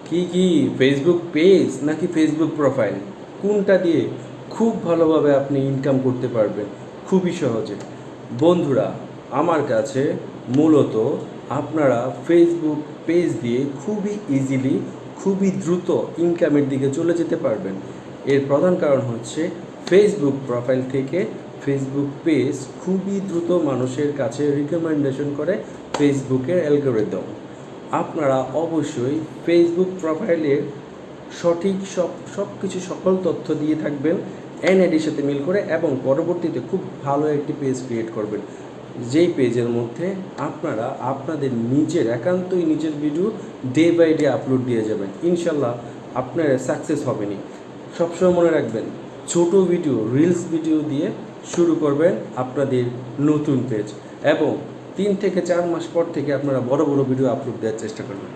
কি Facebook page নাকি Facebook profile, কোনটা দিয়ে খুব ভালোভাবে আপনি ইনকাম করতে পারবেন খুবই সহজে? বন্ধুরা, আমার কাছে মূলত আপনারা ফেসবুক পেজ দিয়ে খুবই ইজিলি, খুবই দ্রুত ইনকামের দিকে চলে যেতে পারবেন। এর প্রধান কারণ হচ্ছে ফেসবুক প্রোফাইল থেকে ফেসবুক পেজ খুবই দ্রুত মানুষের কাছে রিকমেন্ডেশন করে ফেসবুকের অ্যালগরিদম। আপনারা অবশ্যই ফেসবুক প্রোফাইলের সঠিক সব কিছু সকল তথ্য দিয়ে থাকবেন এনআইডির সাথে মিল করে, এবং পরবর্তীতে খুব ভালো একটি পেজ ক্রিয়েট করবেন, যেই পেজের মধ্যে আপনারা আপনাদের নিজের একান্তই নিজের video day by day upload দিয়ে যাবেন। ইনশাল্লাহ আপনারা সাকসেস হবেনই। সবসময় মনে রাখবেন, ছোট ভিডিও, রিলস ভিডিও দিয়ে শুরু করবেন আপনাদের নতুন পেজ, এবং 3 থেকে 4 মাস পর থেকে আপনারা বড় বড় ভিডিও আপলোড দেওয়ার চেষ্টা করবেন।